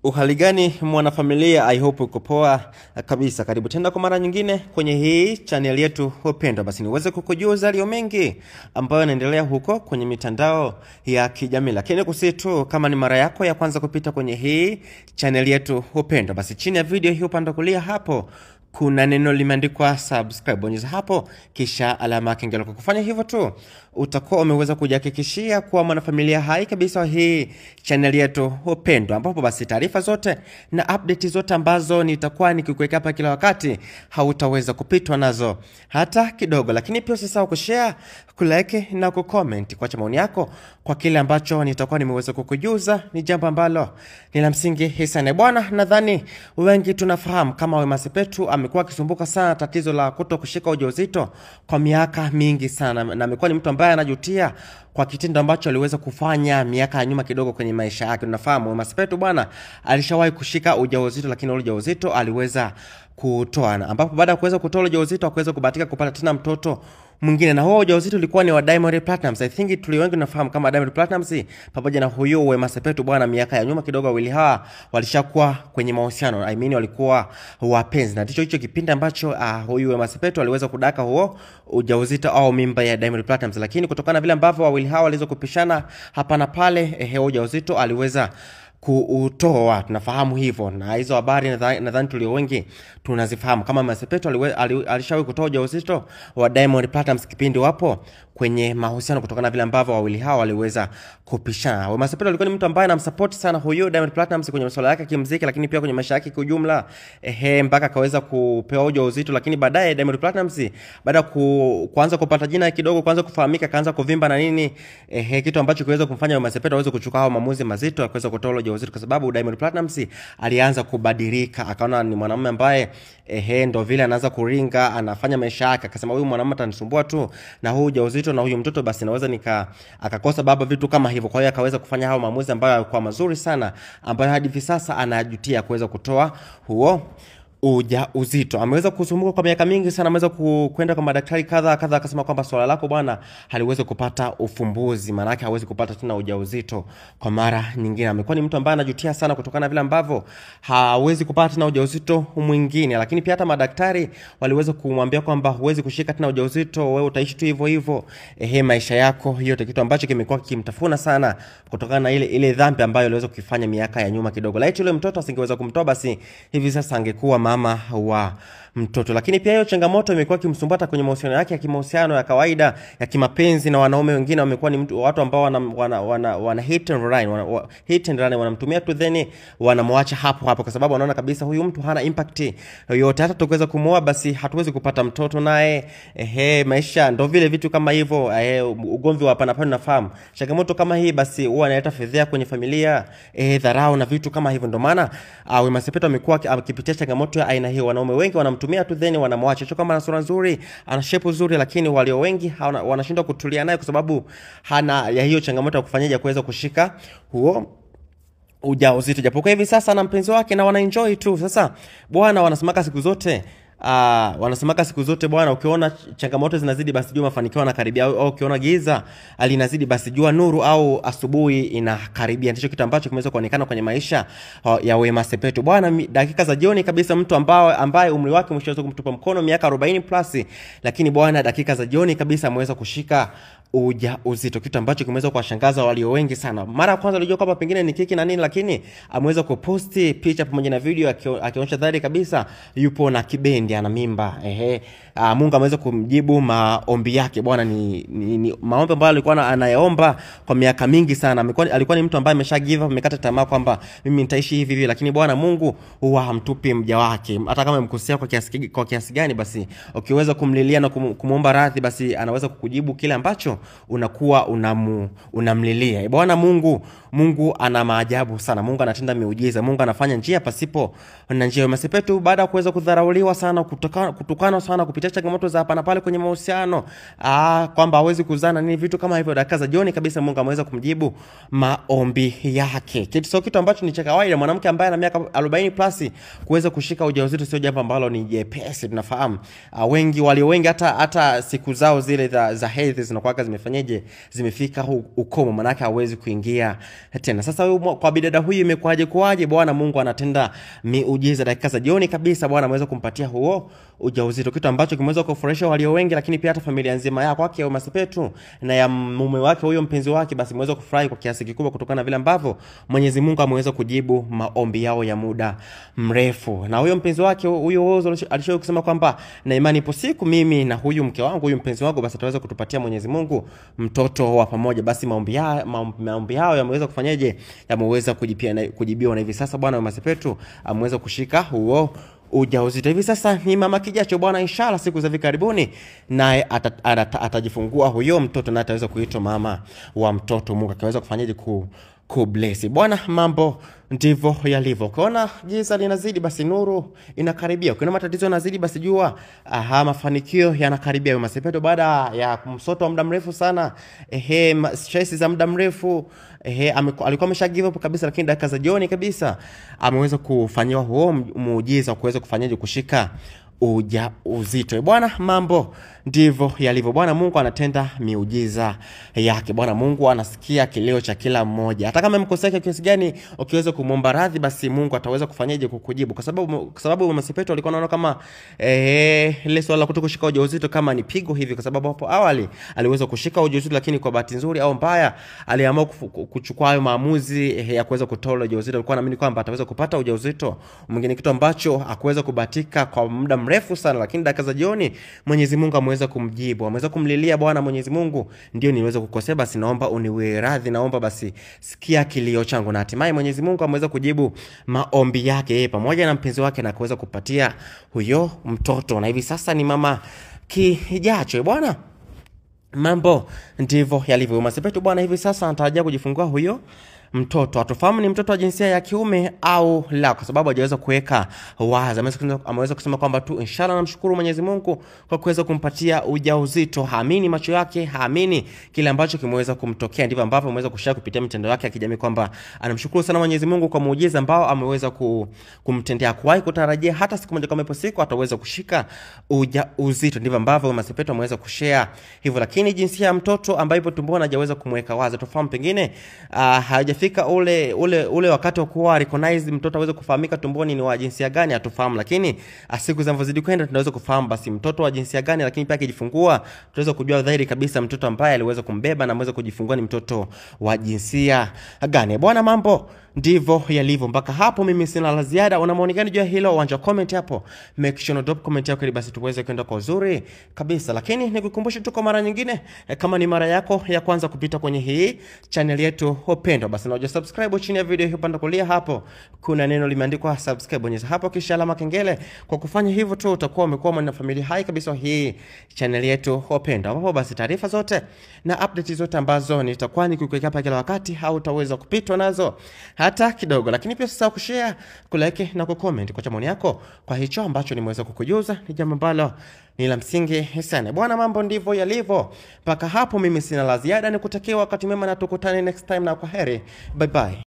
Uhali gani mwanafamilia, I hope uko poa kabisa. Karibu tena kwa mara nyingine kwenye hii channel yetu upendo. Basi niweze kukujuza yaliyo mengi ambayo yanaendelea huko kwenye mitandao ya kijamii. Lakini kusitu kama ni mara yako ya kwanza kupita kwenye hii channel yetu upendo, basi chini ya video hii upande kulia hapo kuna neno limeandikwa subscribe. Bonyeza hapo kisha alama ya kengele. Kwa kufanya hivyo tu utakuwa umeweza kujihakikishia kuwa mwanafamilia hai kabisa hii channel yetu upendo, ambapo basi taarifa zote na update zote ambazo nitakuwa nikikuweka hapa kila wakati hautaweza kupitwa nazo hata kidogo. Lakini pia usisahau kushare, kulike na kucomment, kuacha maoni yako kwa kile ambacho nitakuwa nimeweza kukujuza. Ni jambo ambalo ni la msingi sana bwana. Nadhani wengi tunafahamu kama Wema Sepetu amekuwa akisumbuka sana tatizo la kutokushika ujauzito kwa miaka mingi sana, na amekuwa ni mtu ambaye anajutia kwa kitendo ambacho aliweza kufanya miaka ya nyuma kidogo kwenye maisha yake. Tunafahamu Wema Sepetu bwana alishawahi kushika ujauzito, lakini ule ujauzito aliweza kutoa, ambapo baada ya kuweza kutoa ujauzito akaweza kubahatika kupata tena mtoto mwingine, na huo ujauzito ulikuwa ni wa Diamond Platnumz. I think wengi tunafahamu kama Diamond Platnumz pamoja na huyo Wema Sepetu bwana, miaka ya nyuma kidogo wawili hawa walishakuwa kwenye mahusiano, I mean walikuwa wapenzi, na ndicho hicho kipindi ambacho huyu Wema Sepetu aliweza kudaka huo ujauzito au mimba ya Diamond Platnumz. Lakini kutokana na vile ambavyo wawili hawa waliweza kupishana hapa na pale, ujauzito aliweza kuutoa. Tunafahamu hivyo, na hizo habari nadhani tulio wengi tunazifahamu kama Wema Sepetu alishawahi kutoa ujauzito wa Diamond Platnumz kipindi wapo kwenye mahusiano, kutokana na vile ambavyo wawili hawa waliweza kupishana. Wema Sepetu alikuwa ni mtu ambaye anamsupport sana huyo Diamond Platnumz kwenye masuala yake ya kimuziki, lakini pia kwenye maisha yake kwa ujumla, mpaka akaweza kupewa ujauzito. Lakini baadaye Diamond Platnumz baada kuanza kupata jina kidogo, kuanza kufahamika, kaanza kuvimba na nini, kitu ambacho kiweza kumfanya Wema Sepetu aweze kuchukua hao maamuzi mazito akaweza kutoa ujauzito, kwa sababu Diamond Platnumz alianza kubadilika, akaona ni mwanamume ambaye ndio vile anaanza kuringa, anafanya maisha yake, akasema huyu mwanamume atanisumbua tu na huyu ujauzito na huyu mtoto, basi naweza akakosa baba, vitu kama hivyo. Kwa hiyo akaweza kufanya hao maamuzi ambayo yalikuwa mazuri sana, ambayo hadi hivi sasa anajutia kuweza kutoa huo ujauzito. Ameweza kusumbuka kwa miaka mingi sana, ameweza kwenda kwa madaktari kadha akasema kwamba swala lako bwana haliwezi kupata ufumbuzi, maana yake hawezi kupata tena ujauzito kwa mara nyingine. Amekuwa ni mtu ambaye anajutia sana kutokana na vile ambavyo hawezi kupata tena ujauzito mwingine. Lakini pia hata madaktari waliweza kumwambia kwamba huwezi kushika tena ujauzito, wewe utaishi tu hivyo hivyo maisha yako yote, kitu ambacho kimekuwa kimtafuna sana kutokana na ile dhambi ambayo aliweza kukifanya miaka ya nyuma kidogo. Laiti yule mtoto asingeweza kumtoa, basi hivi sasa angekuwa mama wa mtoto. Lakini pia hiyo changamoto imekuwa kimsumbata kwenye mahusiano yake ya kimahusiano ya kawaida ya kimapenzi na wanaume wengine. Wamekuwa ni watu ambao wana hit and run, wanamtumia tu then wanamwacha hapo kwa sababu wanaona kabisa huyu mtu hana impact yoyote, hata tukiweza kumuoa basi hatuwezi kupata mtoto naye. Maisha ndio vile, vitu kama hivyo, ugomvi wa hapa na pale. Nafahamu changamoto kama hii basi huwa inaleta fedheha kwenye familia, dharau na vitu kama hivyo. Ndio maana Wema Sepetu amekuwa akipitia changamoto ya aina hiyo. Wanaume wengi wanamtumia tu then wanamwacha, sio kama ana sura nzuri, ana shape nzuri, lakini walio wengi wanashindwa kutulia naye kwa sababu hana ya hiyo changamoto ya kufanyaje kuweza kushika huo ujauzito, japokuwa hivi sasa na mpenzi wake na wanaenjoy tu. Sasa bwana, wanasemaka siku zote bwana, ukiona changamoto zinazidi basi jua mafanikio yanakaribia, au ukiona giza linazidi basi jua nuru au asubuhi inakaribia. Ndicho kitu ambacho kimeweza kuonekana kwenye maisha ya Wema Sepetu bwana. Dakika za jioni kabisa, mtu ambaye umri wake mshaweza kumtupa mkono miaka 40 plus, lakini bwana dakika za jioni kabisa ameweza kushika ujauzito, kitu ambacho kimeweza kuwashangaza walio wengi sana. Mara ya kwanza alijua kwamba pengine ni kiki na nini, lakini ameweza kuposti picha pamoja na video akionyesha dhahiri kabisa yupo na kibendi, ana mimba. Mungu ameweza kumjibu maombi yake bwana. Ni maombi ambayo alikuwa anayaomba kwa miaka mingi sana. Alikuwa ni mtu ambaye amesha give up, amekata tamaa kwamba mimi nitaishi hivi, lakini bwana Mungu huwa hamtupi mja wake, hata kama umemkosea kwa kiasi gani, basi ukiweza kumlilia na kumuomba radhi, basi anaweza kukujibu kile ambacho unakuwa unamlilia bwana. Mungu ana maajabu sana, Mungu anatenda miujiza, Mungu anafanya njia pasipo na njia. Wema Sepetu baada ya kuweza kudharauliwa sana, kutukana sana, kupitia changamoto za hapa na pale kwenye mahusiano, kwamba hawezi kuzana nini, vitu kama hivyo, dakika za jioni kabisa Mungu ameweza kumjibu maombi yake. Kitu ambacho ni cha kawaida. Mwanamke ambaye ana miaka 40 plus kuweza kushika ujauzito sio jambo ambalo ni jepesi. Tunafahamu walio wengi hata siku zao zile za hedhi zinakuwa zimefanyaje, zimefika ukomo, maana yake hawezi kuingia tena. Sasa huyu kwa bidada huyu imekuaje? Bwana Mungu anatenda miujiza dakika za jioni kabisa. Bwana ameweza kumpatia huo ujauzito, kitu ambacho kimeweza kufurahisha walio wengi, lakini pia hata familia nzima yake kwake Wema Sepetu na ya mume wake huyo mpenzi wake, basi imeweza kufurahi kwa kiasi kikubwa kutokana na vile ambavyo Mwenyezi Mungu ameweza kujibu maombi yao ya muda mrefu. Na huyo mpenzi wake huyo Whozu alishawahi kusema kwamba na imani ipo siku mimi na huyu mke wangu, huyu mpenzi wangu, basi ataweza kutupatia Mwenyezi Mungu mtoto wa pamoja. Basi maombi yao yameweza kufanyaje, yameweza kujibiwa, na hivi sasa Bwana Wema Sepetu ameweza kushika huo ujauzito. Hivi sasa ni mama kijacho Bwana, inshallah siku za hivi karibuni naye atajifungua huyo mtoto na ataweza kuitwa mama wa mtoto. Mungu akaweza kufanyaje kubless. Bwana, mambo ndivyo yalivyo. Ukiona giza linazidi, basi nuru inakaribia. Ukiona matatizo yanazidi, basi jua mafanikio yanakaribia. Wema Sepetu baada ya kumsoto wa muda mrefu sana, stress za muda mrefu, alikuwa amesha give up kabisa, lakini dakika za jioni kabisa ameweza kufanywa huo muujiza kuweza kufanyaje kushika ujauzito. Bwana, mambo ndivyo yalivyo. Bwana Mungu anatenda miujiza yake. Bwana Mungu anasikia kilio cha kila mmoja. Hata kama mkoseka kiasi gani, ukiweza kumomba radhi, basi Mungu ataweza kufanyaje kukujibu, kwa sababu Wema Sepetu alikuwa anaona kama ile swala kutokushika ujauzito kama ni pigo hivi, kwa sababu hapo awali aliweza kushika ujauzito, lakini kwa bahati nzuri au mbaya aliamua kuchukua hayo maamuzi ya kuweza kutoa ujauzito. Alikuwa anaamini kwamba ataweza kupata ujauzito mwingine, kitu ambacho hakuweza kubahatika kwa muda mrefu sana, lakini dakika za jioni Mwenyezi Mungu ameweza kumjibu, ameweza kumlilia, Bwana Mwenyezi Mungu, ndio niweza kukosea, basi naomba uniwe radhi, naomba basi sikia kilio changu. Na hatimaye Mwenyezi Mungu ameweza kujibu maombi yake pamoja na mpenzi wake na kuweza kupatia huyo mtoto, na hivi sasa ni mama kijacho. Bwana, mambo ndivyo yalivyo. Wema Sepetu Bwana hivi sasa anatarajia kujifungua huyo mtoto. Atufahamu ni mtoto wa jinsia ya kiume au la, kwa sababu hajaweza kuweka wazi. Ameweza kusema kwamba tu inshallah namshukuru Mwenyezi Mungu kwa kuweza kumpatia ujauzito. Haamini macho yake, haamini kile ambacho kimeweza kumtokea. Ndivyo ambavyo ameweza kushare kupitia mitandao yake ya kijamii kwamba anamshukuru sana Mwenyezi Mungu kwa muujiza ambao ameweza kumtendea. Kuwahi kutarajia hata siku moja kama ipo siku ataweza kushika ujauzito. Ndivyo ambavyo Wema Sepetu ameweza kushare hivyo, lakini jinsia ya mtoto ambaye ipo tumboni hajaweza kumweka wazi. Tufahamu pengine fika ule wakati wa kuwa recognize mtoto aweze kufahamika tumboni ni wa jinsia gani, hatufahamu, lakini siku zinazozidi kwenda tunaweza kufahamu basi mtoto wa jinsia gani, lakini pia akijifungua tunaweza kujua dhahiri kabisa mtoto ambaye aliweza kumbeba na ameweza kujifungua ni mtoto wa jinsia gani. Bwana, mambo ndivyo yalivyo. Mpaka hapo mimi sina la ziada. Una maoni gani juu ya hilo? Uanja comment hapo. Make sure drop comment yako ili basi tuweze kwenda kwa uzuri kabisa. Lakini nikukumbushe tu kwa mara nyingine, kama ni mara yako ya kwanza kupita kwenye hii channel yetu Upendo, basi na subscribe chini ya video hii upande kulia hapo kuna neno limeandikwa subscribe, bonyeza hapo kisha alama kengele. Kwa kufanya hivyo tu utakuwa umekuwa mwana familia hai kabisa hii channel yetu Upendo, ambapo basi taarifa zote na update zote ambazo nitakuwa nikikuweka hapa kila wakati hautaweza kupitwa nazo hata kidogo. Lakini pia usisahau kushare, kulike na kucomment kwa maoni yako kwa hicho ambacho nimeweza kukujuza, ni jambo ambalo ni la msingi sana. Bwana, mambo ndivyo yalivyo. Mpaka hapo mimi sina la ziada, nikutakia wakati mwema na tukutane next time, na kwaheri, bye bye.